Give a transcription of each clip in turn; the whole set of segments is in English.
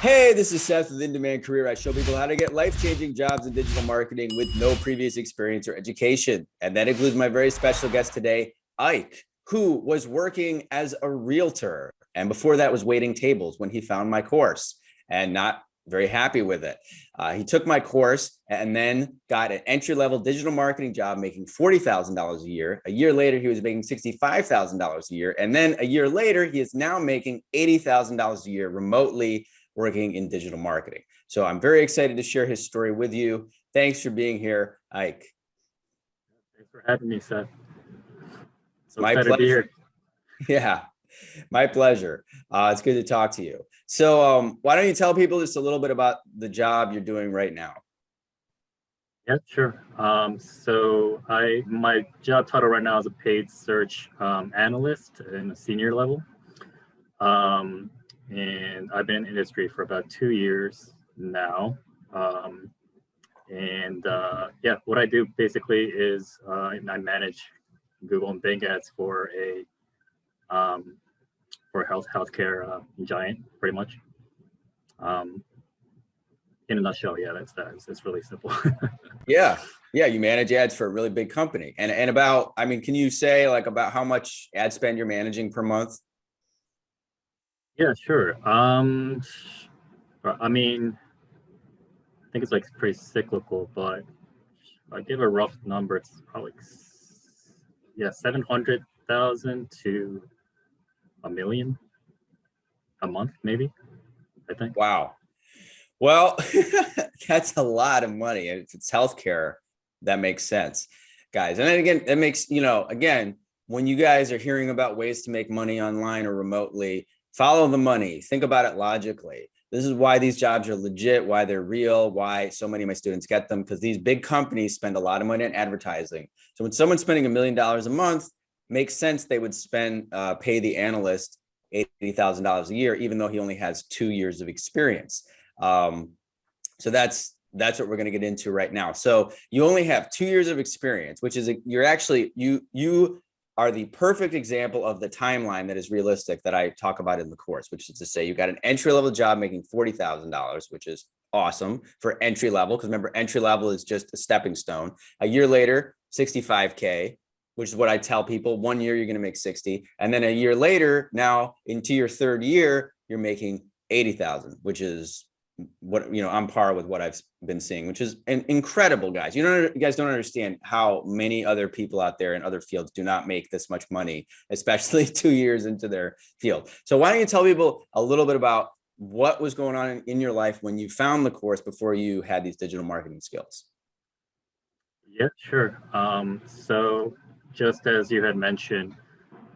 Hey, this is Seth with In Demand Career. I show people how to get life-changing jobs in digital marketing with no previous experience or education. And that includes my very special guest today, Ike, who was working as a realtor. And before that was waiting tables when he found my course and not very happy with it. He took my course and then got an entry-level digital marketing job making $40,000 a year. A year later, he was making $65,000 a year. And then a year later, he is now making $80,000 a year remotely working in digital marketing. So I'm very excited to share his story with you. Thanks for being here, Ike. Thanks for having me, Seth. So my excited to be here. Yeah, my pleasure. It's good to talk to you. So why don't you tell people just a little bit about the job you're doing right now? Yeah, sure. So my job title right now is a paid search analyst in a senior level. And I've been in the industry for about 2 years now. Yeah, what I do basically is I manage Google and Bing ads for a healthcare giant, pretty much. In a nutshell, yeah, that's that. It's really simple. Yeah, you manage ads for a really big company, and about, I mean, can you say like about how much ad spend you're managing per month? Yeah, sure. I mean, I think it's like pretty cyclical, but I give a rough number. It's probably 700,000 to $1 million a month, maybe. I think. Wow. Well, that's a lot of money. If it's healthcare, that makes sense, guys. And then again, that makes, again, when you guys are hearing about ways to make money online or remotely, follow the money. Think about it logically. This is why these jobs are legit, why they're real, why so many of my students get them, because these big companies spend a lot of money on advertising. So when someone's spending $1 million a month, makes sense they would pay the analyst $80,000 a year, even though he only has 2 years of experience. So that's what we're going to get into right now. So you only have 2 years of experience, which is you are the perfect example of the timeline that is realistic that I talk about in the course, which is to say you got an entry-level job making $40,000, which is awesome for entry level. Because remember, entry level is just a stepping stone. A year later, 65K, which is what I tell people. 1 year, you're going to make 60. And then a year later, now into your third year, you're making 80,000, which is what, on par with what I've been seeing, which is incredible, guys. You guys don't understand how many other people out there in other fields do not make this much money, especially 2 years into their field. So why don't you tell people a little bit about what was going on in your life when you found the course before you had these digital marketing skills? Yeah, sure. So just as you had mentioned,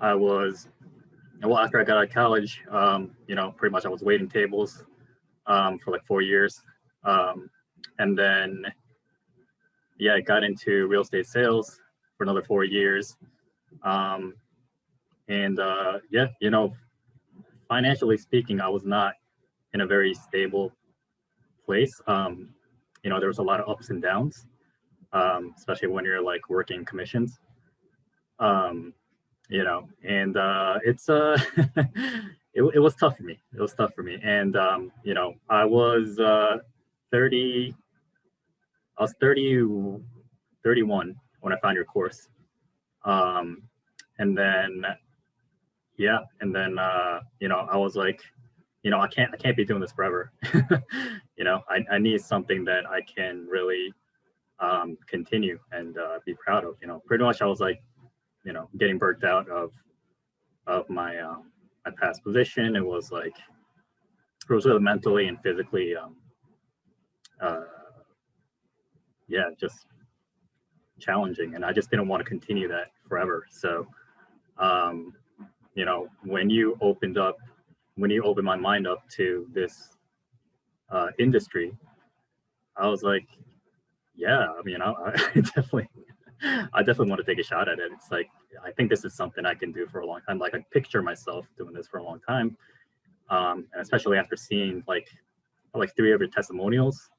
after I got out of college, pretty much I was waiting tables for like 4 years. And then, I got into real estate sales for another 4 years. Financially speaking, I was not in a very stable place. There was a lot of ups and downs, especially when you're like working commissions. It's it was tough for me. It was tough for me. And I was 30 I was 31 when I found your course. And then I was like, I can't be doing this forever. I need something that I can really continue and be proud of. Pretty much I was like, getting burnt out of my past position. It was really mentally and physically just challenging, and I just didn't want to continue that forever. So when you opened my mind up to this industry, I was like, I definitely want to take a shot at it. It's like, I think this is something I can do for a long time. Like, I picture myself doing this for a long time. And especially after seeing like 3 of your testimonials,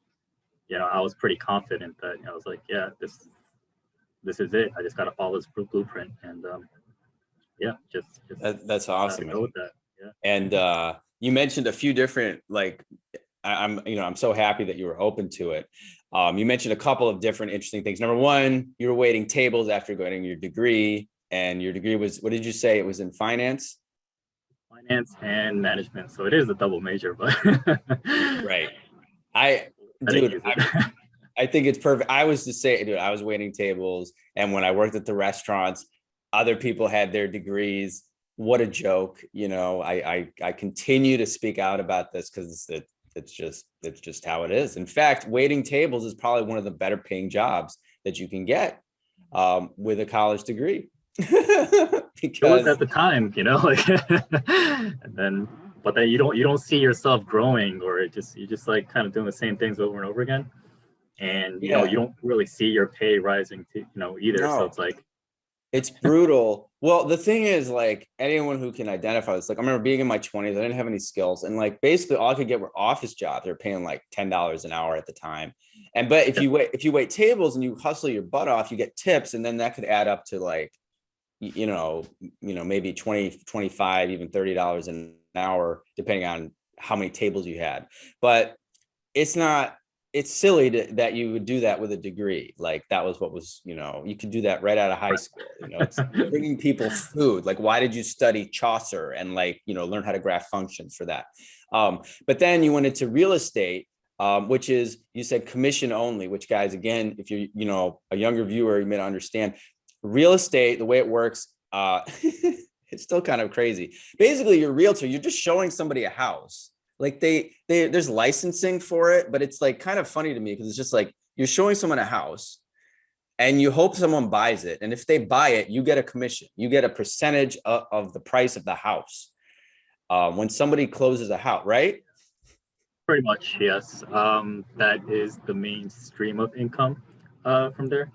I was pretty confident that I was like, yeah, this is it. I just got to follow this blueprint. And that's awesome. Go with that. Yeah. And you mentioned a few different I'm so happy that you were open to it. You mentioned a couple of different interesting things. Number one, you were waiting tables after getting your degree, and your degree was, what did you say? It was in finance? Finance and management. So it is a double major, but Right. I didn't Dude, use it. I think it's perfect. I was to say, dude, I was waiting tables, and when I worked at the restaurants, other people had their degrees. What a joke. I continue to speak out about this because it's just how it is. In fact, waiting tables is probably one of the better paying jobs that you can get with a college degree. It was Because at the time, like, but then you don't see yourself growing, or you just like kind of doing the same things over and over again, and yeah, you don't really see your pay rising to either. So no, it's like, it's brutal. Well, the thing is, like, anyone who can identify this, like, I remember being in my 20s, I didn't have any skills. And like basically all I could get were office jobs. They're paying like $10 an hour at the time. But if yeah, you wait tables and you hustle your butt off, you get tips, and then that could add up to like, maybe 20, 25, even $30 an hour, depending on how many tables you had. But it's not, it's silly that you would do that with a degree. Like that was what was, you could do that right out of high school. It's bringing people food. Like, why did you study Chaucer and like, learn how to graph functions for that? But then you went into real estate, which is, you said commission only, which, guys, again, if you're, a younger viewer, you may not understand real estate, the way it works. It's still kind of crazy. Basically, you're a realtor, you're just showing somebody a house. Like there's licensing for it, but it's like kind of funny to me because it's just like you're showing someone a house and you hope someone buys it. And if they buy it, you get a commission. You get a percentage of the price of the house when somebody closes a house, right? pretty much, yes. That is the main stream of income from there.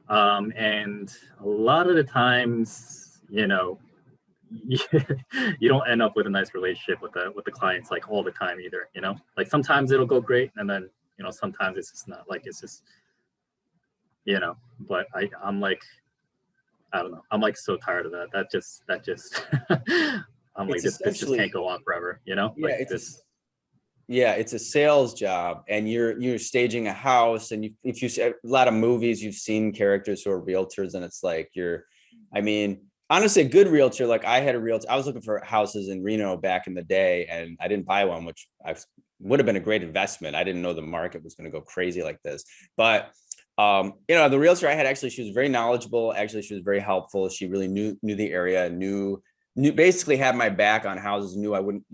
And a lot of the times, you don't end up with a nice relationship with the clients like all the time either. Like sometimes it'll go great, and then sometimes it's just not. Like it's just But I'm like, I don't know. I'm like so tired of that. That just I'm like, It's this just can't essentially, go on forever. yeah, Like this. it's a sales job, and you're staging a house. And if you see a lot of movies, you've seen characters who are realtors, and it's like I mean, honestly, a good realtor. Like I had a realtor. I was looking for houses in Reno back in the day, and I didn't buy one, which would have been a great investment. I didn't know the market was going to go crazy like this, but the realtor I had, actually, she was very knowledgeable. Actually, she was very helpful. She really knew the area, knew basically had my back on houses, knew I wouldn't,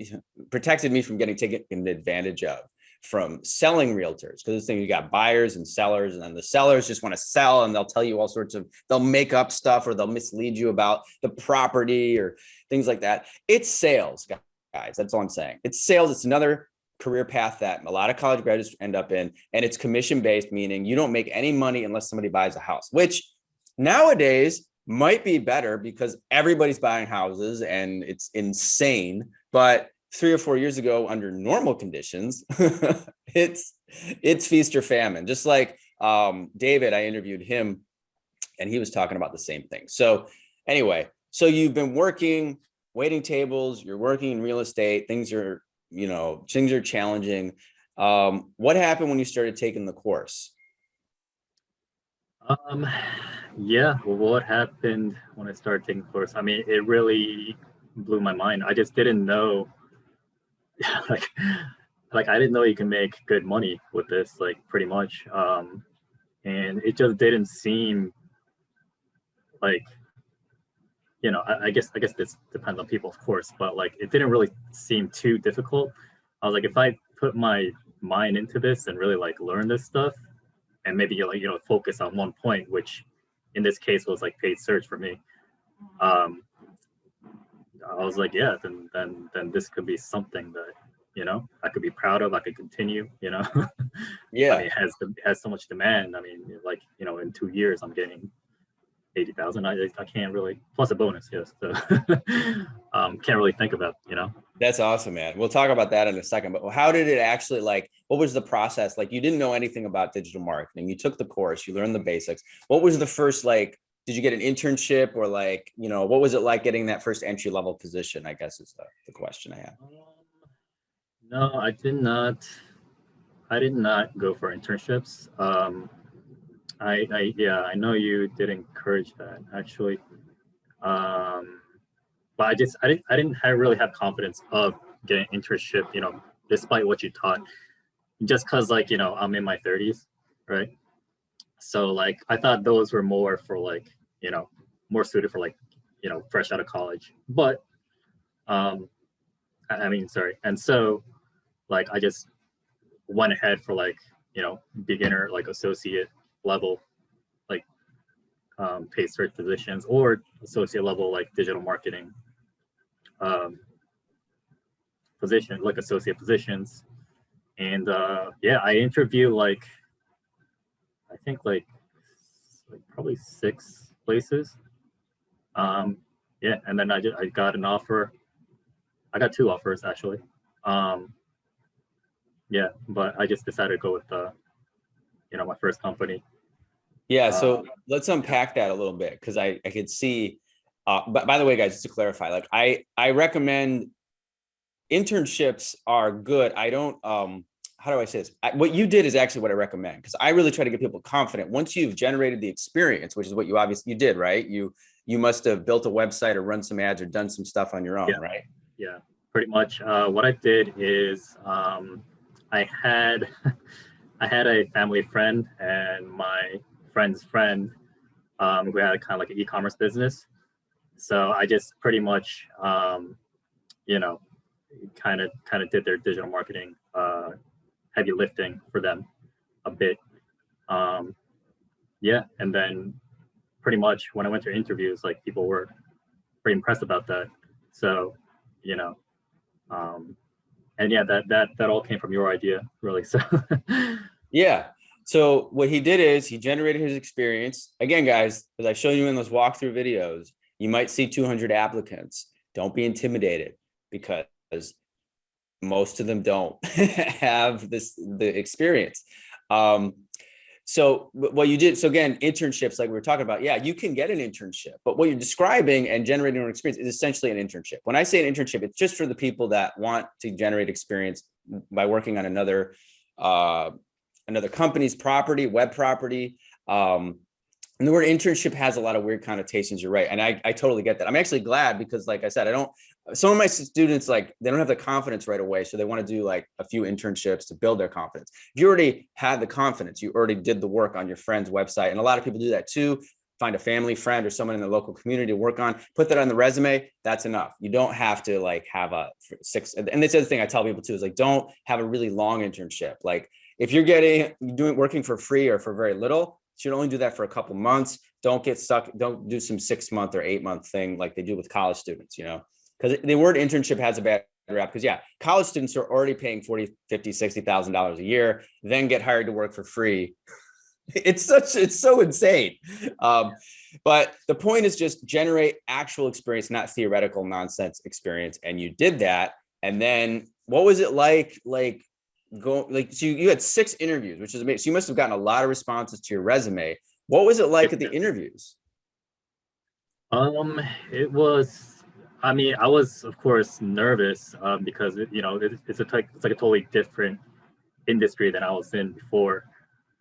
protected me from getting taken advantage of from selling realtors. Because this thing, you got buyers and sellers, and then the sellers just want to sell, and they'll tell you all sorts of, they'll make up stuff, or they'll mislead you about the property or things like that. It's sales, guys. That's all I'm saying. It's sales. It's another career path that a lot of college graduates end up in, and it's commission based, meaning you don't make any money unless somebody buys a house, which nowadays might be better because everybody's buying houses and it's insane. But 3 or 4 years ago, under normal conditions, it's feast or famine. Just like David, I interviewed him, and he was talking about the same thing. So anyway, so you've been working, waiting tables, you're working in real estate, things are challenging. What happened when you started taking the course? Um, yeah. Well, what happened when I started taking the course? I mean, it really blew my mind. I just didn't know, like, I didn't know you can make good money with this, like, pretty much. And it just didn't seem like, I guess this depends on people, of course, but like, it didn't really seem too difficult. I was like, if I put my mind into this and really like learn this stuff, and maybe like focus on one point, which in this case was like paid search for me. Um, I was like, yeah, then this could be something that I could be proud of. I could continue. I mean, Yeah. it has so much demand. I mean, like in 2 years, I'm getting 80,000. I can't really, plus a bonus, yes. So can't really think about. That's awesome, man. We'll talk about that in a second. But how did it actually, like, what was the process? Like, you didn't know anything about digital marketing. You took the course, you learned the basics. What was the first, like, did you get an internship, or like, what was it like getting that first entry level position? I guess is the question I have. No, I did not. I did not go for internships. Yeah, I know you did encourage that actually. Um, but I didn't really have confidence of getting internship, despite what you taught, just because like, I'm in my 30s, right? So like I thought those were more for like, more suited for like, fresh out of college. But um, I mean, sorry. And so like I just went ahead for like, beginner, like associate level, like paid search positions or associate level, like digital marketing um, position, like associate positions. And yeah, I interview like, I think like probably 6 places. Um, yeah, and then I got an offer. I got 2 offers actually. Um, yeah, but I just decided to go with my first company. Yeah, Uh, so let's unpack that a little bit because I could see. But by the way, guys, just to clarify, like I recommend internships are good. I don't how do I say this? What you did is actually what I recommend because I really try to get people confident. Once you've generated the experience, which is what you obviously you did, right? You must have built a website or run some ads or done some stuff on your own, yeah, right? yeah, pretty much. What I did is I had I had a family friend and my friend's friend who had kind of like an e-commerce business. So I just pretty much you know kind of did their digital marketing heavy lifting for them a bit. Um, yeah, and then pretty much when I went to interviews, like people were pretty impressed about that. So, you know, um, and yeah, that all came from your idea, really. So, Yeah. So what he did is he generated his experience. Again, guys, as I show you in those walkthrough videos, you might see 200 applicants. Don't be intimidated because most of them don't have the experience. Um, so what you did, so again, internships, like we were talking about, yeah, you can get an internship, but what you're describing and generating an experience is essentially an internship. When I say an internship, it's just for the people that want to generate experience by working on uh, another company's property, web property. And the word internship has a lot of weird connotations. You're right. And I totally get that. I'm actually glad because like I said, some of my students, like they don't have the confidence right away. So they want to do like a few internships to build their confidence. If you already had the confidence, you already did the work on your friend's website. And a lot of people do that too. Find a family friend or someone in the local community to work on, put that on the resume. That's enough. You don't have to like have a 6. And this other thing I tell people too is like, don't have a really long internship. Like if you're working for free or for very little, you should only do that for a couple months. Don't get stuck. Don't do some 6-month or 8-month thing like they do with college students, because the word internship has a bad rap because college students are already paying $40,000, $50,000, $60,000 a year, then get hired to work for free. It's so insane. But the point is just generate actual experience, not theoretical nonsense experience. And you did that. And then what was it like so you had 6 interviews, which is amazing. So you must have gotten a lot of responses to your resume. What was it like at the interviews? it was. I mean, I was of course nervous because it's like a totally different industry than I was in before,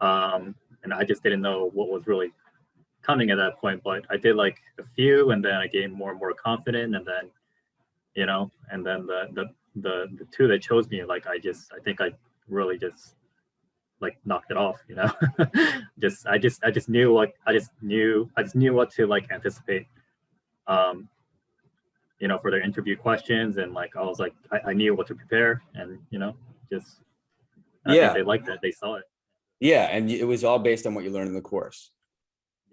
and I just didn't know what was really coming at that point. But I did like a few, and then I gained more and more confident, and then and then the 2 that chose me, like I think I really just like knocked it off. I just knew what to like anticipate. Um, for their interview questions, and like I was like I knew what to prepare, and just and I think Yeah. they liked that, they saw it. Yeah. And it was all based on what you learned in the course.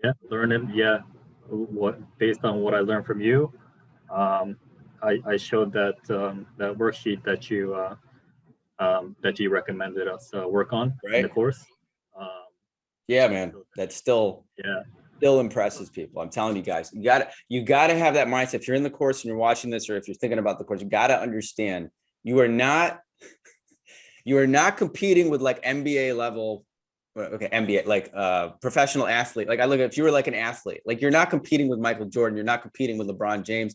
Yeah, learning. Yeah, what based on what I learned from you, um, I showed that worksheet that you recommended us work on in the Right. course. Yeah, I man. showed that. That's still Yeah, impresses people. I'm telling you guys, you gotta have that mindset. If you're in the course and you're watching this, or if you're thinking about the course, you gotta understand you are not competing with like NBA level. Okay, NBA, like professional athlete. Like I look at, if you were like an athlete, like you're not competing with Michael Jordan, you're not competing with LeBron James.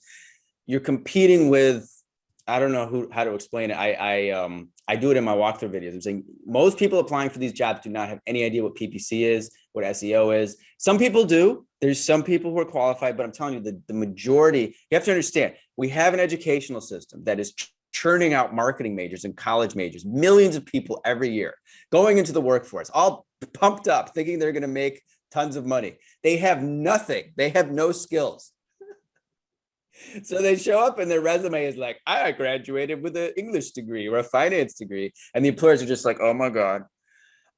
You're competing with, I don't know how to explain it. I do it in my walkthrough videos. I'm saying most people applying for these jobs do not have any idea what PPC is, what SEO is. Some people do. There's some people who are qualified, but I'm telling you, the majority, you have to understand, we have an educational system that is churning out marketing majors and college majors, millions of people every year going into the workforce, all pumped up, thinking they're going to make tons of money. They have nothing. They have no skills. So they show up and their resume is like, I graduated with an English degree or a finance degree. And the employers are just like, oh my God,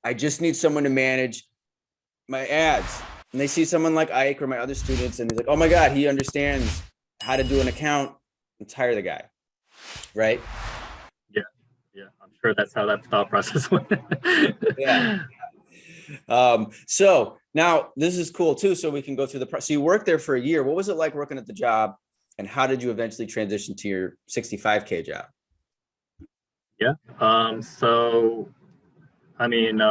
I just need someone to manage my ads. And they see someone like Ike or my other students and he's like, oh my God, he understands how to do an account. Let's hire the guy. Right? Yeah. Yeah. I'm sure that's how that thought process went. Yeah. So now this is cool too. So we can go through so you worked there for a year. What was it like working at the job? And how did you eventually transition to your 65K job? Yeah. So, I mean,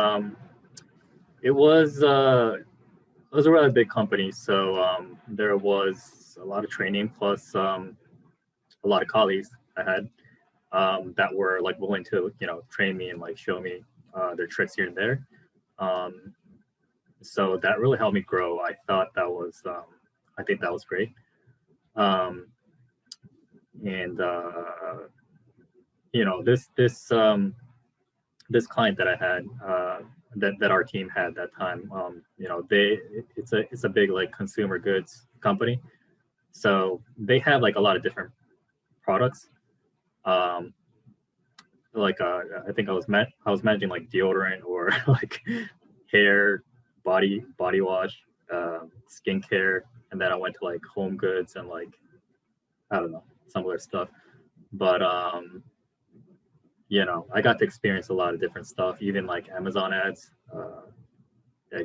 it was a really big company. So there was a lot of training plus a lot of colleagues I had that were like willing to, train me and like show me their tricks here and there. So that really helped me grow. I think that was great. And this client that I had that our team had that time, it's a big like consumer goods company, so they have like a lot of different products. I think I was managing like deodorant or like hair, body wash, skincare, and then I went to like home goods and like I don't know, some other stuff. But I got to experience a lot of different stuff, even like Amazon ads,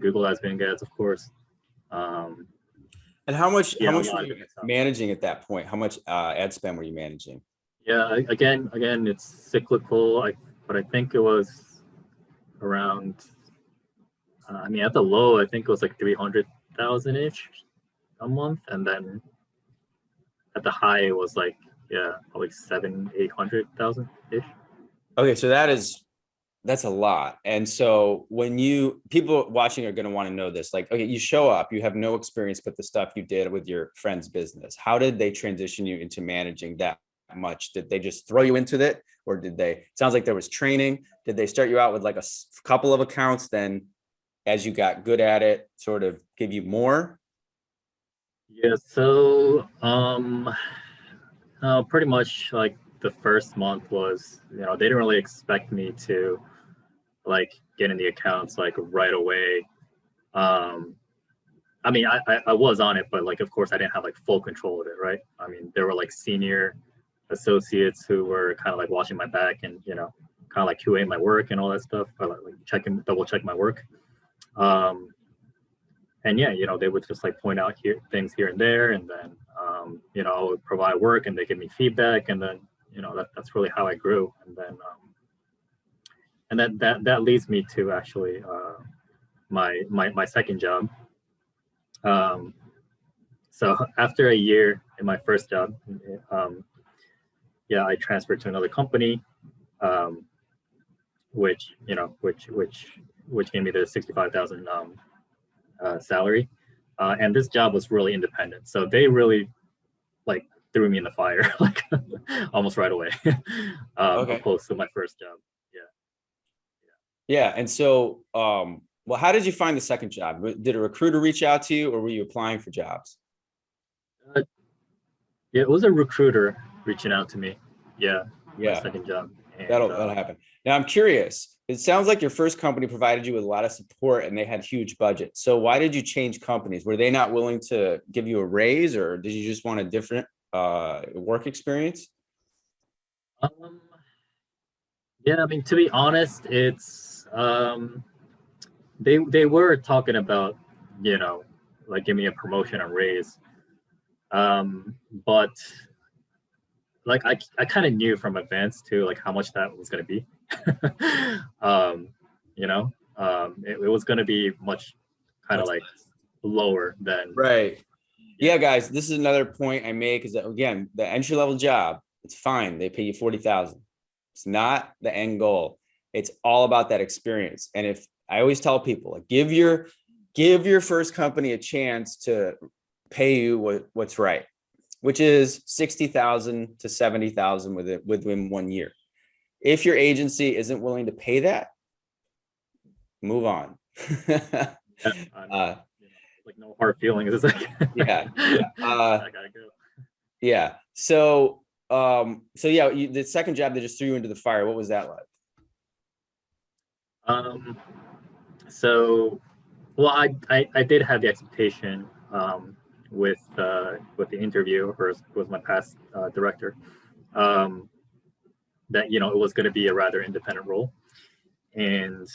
Google ads, Bing ads, of course. And how much were you stuff. Managing at that point? How much ad spend were you managing? Yeah, again, it's cyclical. But I think it was around. At the low, I think it was like 300,000 ish a month, and then at the high, it was like probably 700,000-800,000 ish. Okay, so that's a lot. And so when people watching are going to want to know this, like, okay, you show up, you have no experience, but the stuff you did with your friend's business, how did they transition you into managing that much? Did they just throw you into it, or sounds like there was training. Did they start you out with like a couple of accounts, then as you got good at it, sort of give you more? Yeah, so pretty much like the first month was, they didn't really expect me to like get in the accounts like right away. I was on it, but like, of course I didn't have like full control of it, right? There were like senior associates who were kind of like watching my back and, kind of like QA my work and all that stuff, but like double check my work. And yeah, they would just like point out things here and there, and then I would provide work and they give me feedback, and then that's really how I grew. And then that leads me to actually my second job. So after a year in my first job, I transferred to another company, which gave me the 65,000 salary, and this job was really independent, so they really like threw me in the fire like almost right away. Okay. Opposed to my first job. Yeah. And so, well, how did you find the second job? Did a recruiter reach out to you, or were you applying for jobs? It was a recruiter reaching out to me. Yeah. My second job. And, that'll happen. Now I'm curious. It sounds like your first company provided you with a lot of support and they had huge budgets. So why did you change companies? Were they not willing to give you a raise, or did you just want a different work experience? To be honest, it's they were talking about, like give me a promotion and raise. But like I kind of knew from advance too, like how much that was going to be. It was going to be much kind of like lower than. Right. Yeah, guys, this is another point I make, is that again, the entry level job, it's fine. They pay you 40,000. It's not the end goal. It's all about that experience. And if I always tell people, like, give your first company a chance to pay you what's right, which is 60,000 to 70,000 within 1 year. If your agency isn't willing to pay that, move on. Like no hard feelings. It's like yeah. I gotta go. Yeah. So yeah, the second job that just threw you into the fire, what was that like? So, well, I did have the expectation with the interview or with my past director that it was going to be a rather independent role, and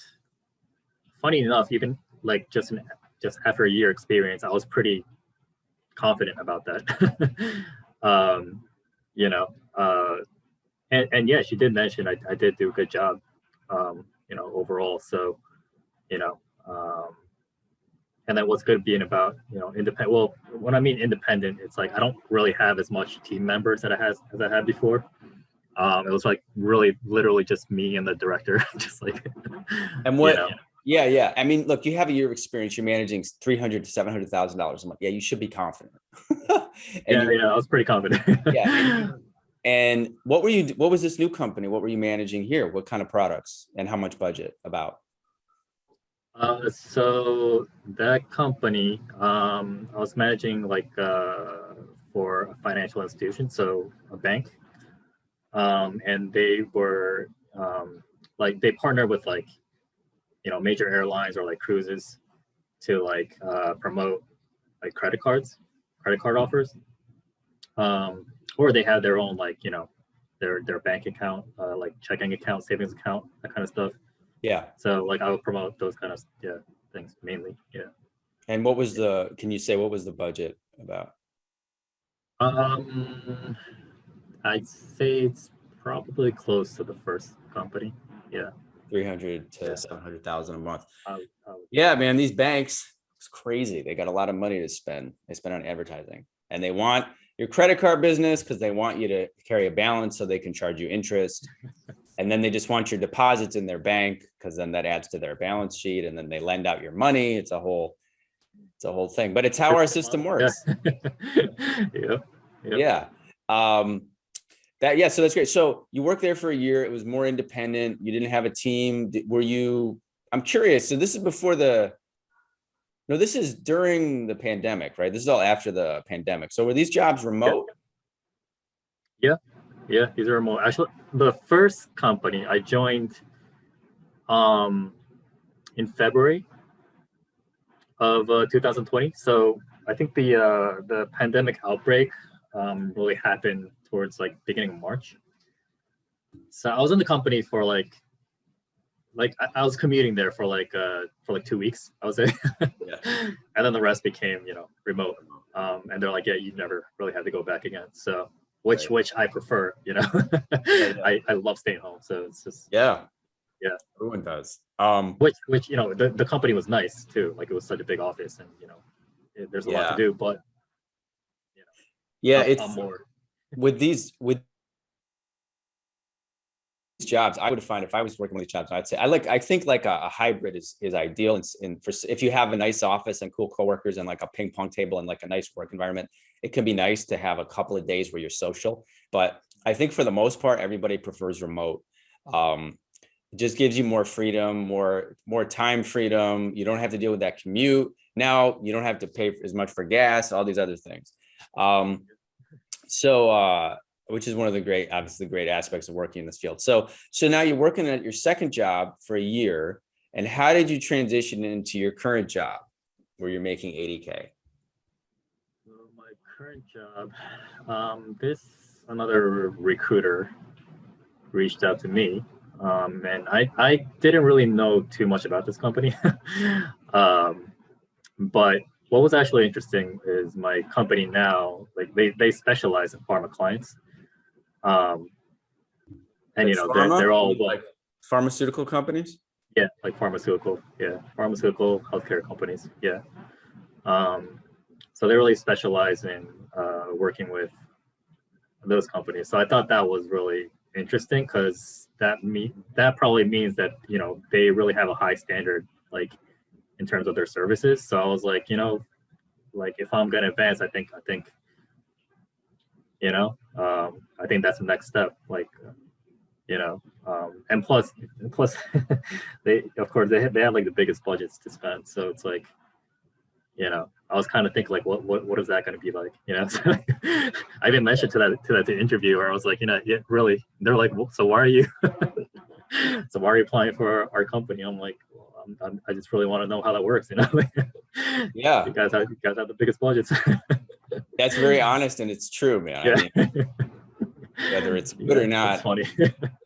funny enough, even like just after a year experience, I was pretty confident about that. you know, and yeah, she did mention I did do a good job, overall. So, and then what's good being about, independent. Well, when I mean independent, it's like I don't really have as much team members as I had before. It was like really literally just me and the director, just like, and what, yeah. I mean, look, you have a year of experience. You're managing $300,000 to $700,000 a month. Yeah, you should be confident. I was pretty confident. Yeah. And what was this new company? What were you managing here? What kind of products and how much budget about? So that company, I was managing like for a financial institution, so a bank, and they were like they partnered with like major airlines or like cruises to like promote like credit card offers, or they have their own like their bank account, like checking account, savings account, that kind of stuff. Yeah. So like I would promote those kind of things mainly. Yeah. And can you say what was the budget about? I'd say it's probably close to the first company. Yeah. 300 to 700,000 a month. I would Yeah, man, these banks, it's crazy. They got a lot of money to spend. They spend on advertising, and they want your credit card business because they want you to carry a balance so they can charge you interest. And then they just want your deposits in their bank because then that adds to their balance sheet, and then they lend out your money. It's a whole thing, but it's how our system works. Yep. Yeah. So that's great. So you worked there for a year. It was more independent. You didn't have a team. I'm curious. So this is this is during the pandemic, right? This is all after the pandemic. So were these jobs remote? Yeah, these are remote. Actually, the first company I joined in February of 2020. So I think the pandemic outbreak really happened towards like beginning of March. So I was in the company for like I was commuting there for like 2 weeks, I would say. And then the rest became remote. And they're like, yeah, you never really had to go back again. So which I prefer, I love staying home. So it's just Everyone does. Which the company was nice too. Like it was such a big office, and there's a lot to do. But it's more with these jobs. I would find if I was working with these jobs, I'd say I think like a hybrid is ideal. And for if you have a nice office and cool coworkers and like a ping pong table and like a nice work environment, it can be nice to have a couple of days where you're social. But I think for the most part, everybody prefers remote. It just gives you more freedom, more time freedom. You don't have to deal with that commute. Now you don't have to pay as much for gas, all these other things. Which is one of the great aspects of working in this field. So now you're working at your second job for a year. And how did you transition into your current job where you're making 80K? So my current job, another recruiter reached out to me. And I didn't really know too much about this company. But what was actually interesting is my company now, like they specialize in pharma clients. And like they're all like pharmaceutical companies. Yeah, like pharmaceutical healthcare companies. Yeah. So they really specialize in working with those companies. So I thought that was really interesting because that probably means that, you know, they really have a high standard, like in terms of their services. So I was like, you know, like if I'm gonna advance, I think, you know, I think that's the next step. Like, you know, and plus, they of course they have like the biggest budgets to spend. So it's like, you know, I was kind of thinking like, what is that going to be like? You know, so I didn't mention to that interviewer. I was like, you know, yeah, really. They're like, well, so why are you, so why are you applying for our company? I'm like, well, I just really want to know how that works. You know, Yeah, you guys have the biggest budgets. that's very honest and it's true, man. Yeah. I mean, whether it's good or It's not, funny.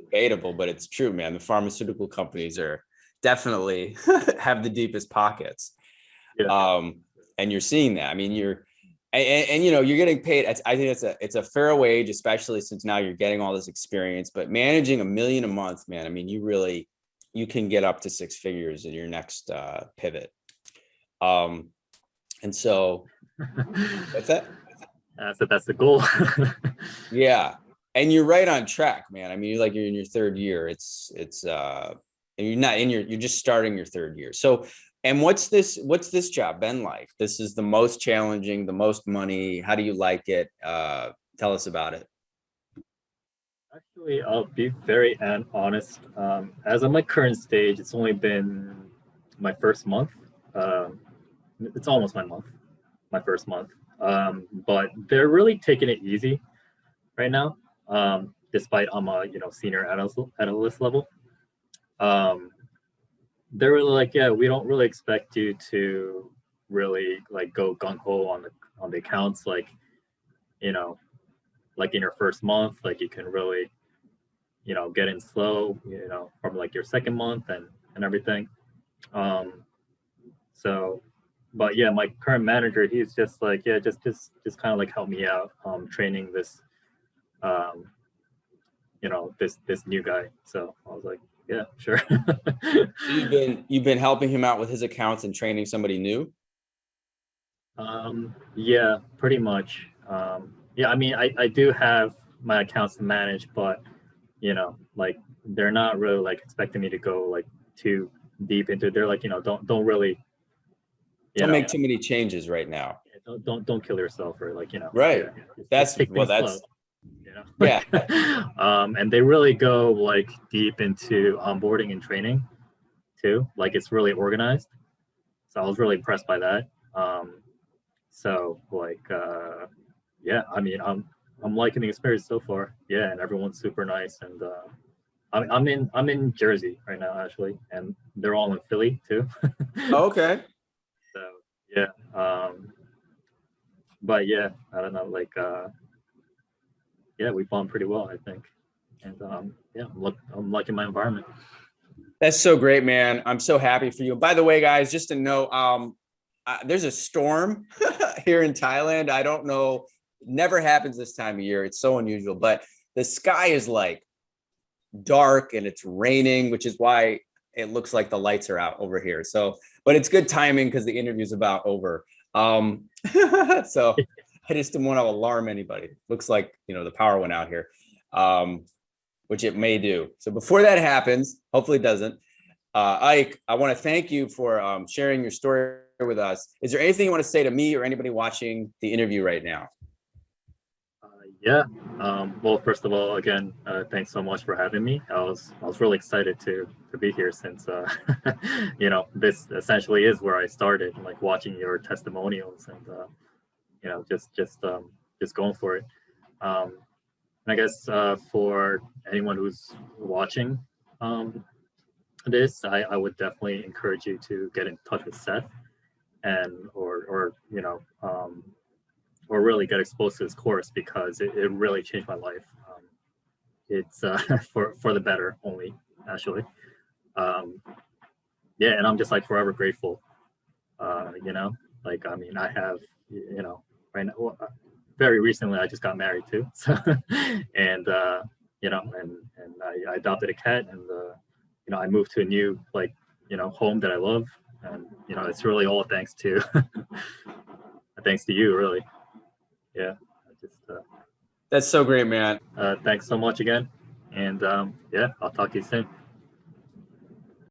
debatable, but it's true, man. The pharmaceutical companies are definitely have the deepest pockets. Yeah. And you're seeing that. I mean, and you know, you're getting paid. I think it's a fair wage, especially since now you're getting all this experience. But managing $1 million a month, man, I mean, you can get up to 6 figures in your next pivot. And so that's it. That's the goal. Yeah. And you're right on track, man. I mean, you're in your third year. It's and you're not in you're just starting your third year. So, and what's this job been like? This is the most challenging, the most money. How do you like it? Tell us about it. Actually, I'll be very honest. As of my current stage, it's only been my first month. Um, it's almost my first month. But they're really taking it easy right now. Despite I'm a, you know, senior analyst level. Um, they're really like, yeah, we don't really expect you to really like go gung ho on the accounts, like, you know, like in your first month, like you can really, you know, get in slow, you know, from like your second month and everything. Um, so, but yeah, my current manager, he's just like, yeah, just kind of like help me out, training this, um, you know, this new guy. So I was like, yeah, sure. So you've been helping him out with his accounts and training somebody new. Yeah, pretty much. Yeah, I mean, I do have my accounts to manage, but you know, like they're not really like expecting me to go like too deep into it. They're like, you know, don't really, you Don't know, make too many changes right now. don't kill yourself, or like, you know, Right. yeah, just take things slow, That's you know. yeah. And they really go like deep into onboarding and training too. Like it's really organized. So I was really impressed by that. So like yeah, I mean I'm liking the experience so far. Yeah, and everyone's super nice, and I'm in Jersey right now actually, and they're all in Philly too. Okay. So yeah, but yeah, I don't know, like yeah, we bond pretty well, I think, and yeah, I'm liking my environment. That's so great, man. I'm so happy for you. By the way, guys, just to know, there's a storm here in Thailand. I don't know, never happens this time of year. It's so unusual, but the sky is like dark and it's raining, which is why it looks like the lights are out over here. So, but it's good timing because the interview's about over. So I just didn't want to alarm anybody. Looks like, you know, the power went out here, which it may do. So before that happens, hopefully it doesn't. Ike, I want to thank you for sharing your story with us. Is there anything you want to say to me or anybody watching the interview right now? Yeah. Well, first of all, again, thanks so much for having me. I was really excited to be here since you know, this essentially is where I started, like watching your testimonials and you know, just going for it. Um, and I guess for anyone who's watching this, I would definitely encourage you to get in touch with Seth, and or you know, or really get exposed to this course, because it really changed my life. It's for the better only, actually. Um, yeah, and I'm just like forever grateful. You know, like I mean, I have, you know, right now, well, very recently I just got married too, so and you know, and I adopted a cat, and you know, I moved to a new, like, you know, home that I love, and you know, it's really all thanks to thanks to you, really. Yeah, I just That's so great, man. thanks so much again, And yeah, I'll talk to you soon.